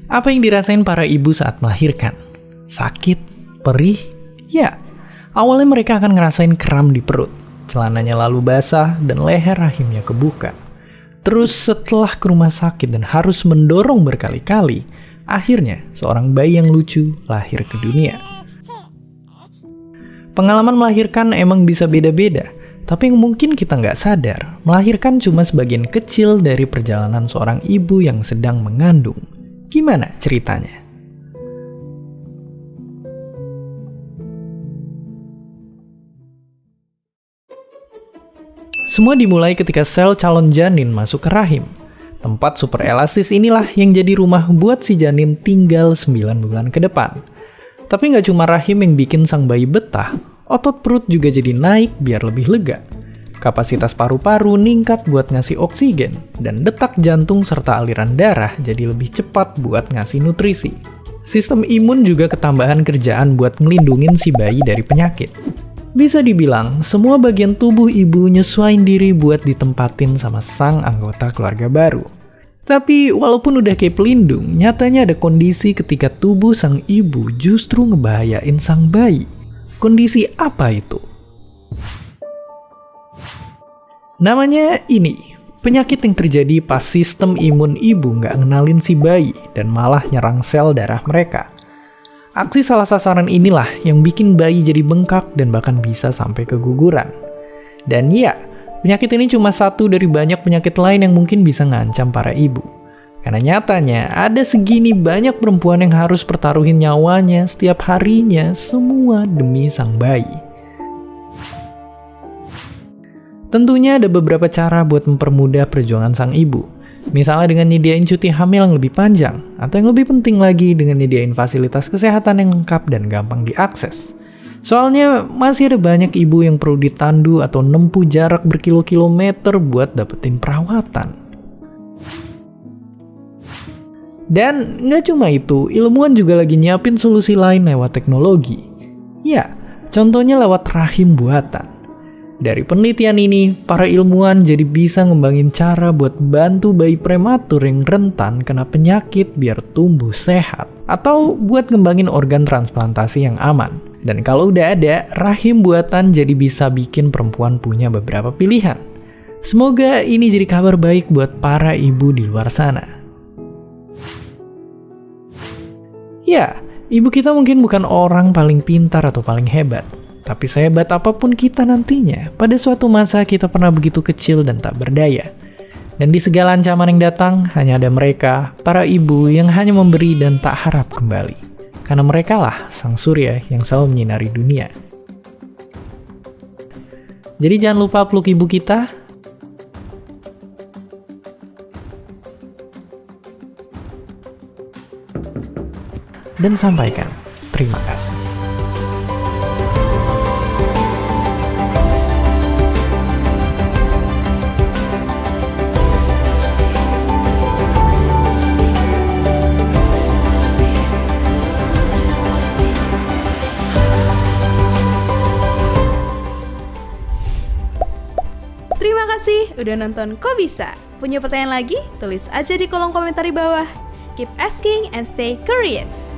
Apa yang dirasain para ibu saat melahirkan? Sakit? Perih? Ya, awalnya mereka akan ngerasain kram di perut, celananya lalu basah, dan leher rahimnya kebuka. Terus setelah ke rumah sakit dan harus mendorong berkali-kali, akhirnya seorang bayi yang lucu lahir ke dunia. Pengalaman melahirkan emang bisa beda-beda, tapi yang mungkin kita nggak sadar, melahirkan cuma sebagian kecil dari perjalanan seorang ibu yang sedang mengandung. Gimana ceritanya? Semua dimulai ketika sel calon janin masuk ke rahim. Tempat super elastis inilah yang jadi rumah buat si janin tinggal 9 bulan ke depan. Tapi nggak cuma rahim yang bikin sang bayi betah, otot perut juga jadi naik biar lebih lega. Kapasitas paru-paru ningkat buat ngasih oksigen, dan detak jantung serta aliran darah jadi lebih cepat buat ngasih nutrisi. Sistem imun juga ketambahan kerjaan buat ngelindungin si bayi dari penyakit. Bisa dibilang, semua bagian tubuh ibu nyesuaiin diri buat ditempatin sama sang anggota keluarga baru. Tapi walaupun udah kayak pelindung, nyatanya ada kondisi ketika tubuh sang ibu justru ngebahayain sang bayi. Kondisi apa itu? Namanya ini, penyakit yang terjadi pas sistem imun ibu nggak ngenalin si bayi dan malah nyerang sel darah mereka. Aksi salah sasaran inilah yang bikin bayi jadi bengkak dan bahkan bisa sampai keguguran. Dan ya, penyakit ini cuma satu dari banyak penyakit lain yang mungkin bisa ngancam para ibu. Karena nyatanya ada segini banyak perempuan yang harus pertaruhin nyawanya setiap harinya semua demi sang bayi. Tentunya ada beberapa cara buat mempermudah perjuangan sang ibu. Misalnya dengan nyediain cuti hamil yang lebih panjang, atau yang lebih penting lagi dengan nyediain fasilitas kesehatan yang lengkap dan gampang diakses. Soalnya masih ada banyak ibu yang perlu ditandu atau nempuh jarak berkilo-kilometer buat dapetin perawatan. Dan nggak cuma itu, ilmuwan juga lagi nyiapin solusi lain lewat teknologi. Ya, contohnya lewat rahim buatan. Dari penelitian ini, para ilmuwan jadi bisa ngembangin cara buat bantu bayi prematur yang rentan kena penyakit biar tumbuh sehat. Atau buat ngembangin organ transplantasi yang aman. Dan kalau udah ada, rahim buatan jadi bisa bikin perempuan punya beberapa pilihan. Semoga ini jadi kabar baik buat para ibu di luar sana. Ya, ibu kita mungkin bukan orang paling pintar atau paling hebat. Tapi sehebat apapun kita nantinya, pada suatu masa kita pernah begitu kecil dan tak berdaya. Dan di segala ancaman yang datang, hanya ada mereka, para ibu yang hanya memberi dan tak harap kembali. Karena merekalah sang surya yang selalu menyinari dunia. Jadi jangan lupa peluk ibu kita. Dan sampaikan terima kasih. Terima kasih udah nonton Kok Bisa? Punya pertanyaan lagi? Tulis aja di kolom komentar di bawah. Keep asking and stay curious.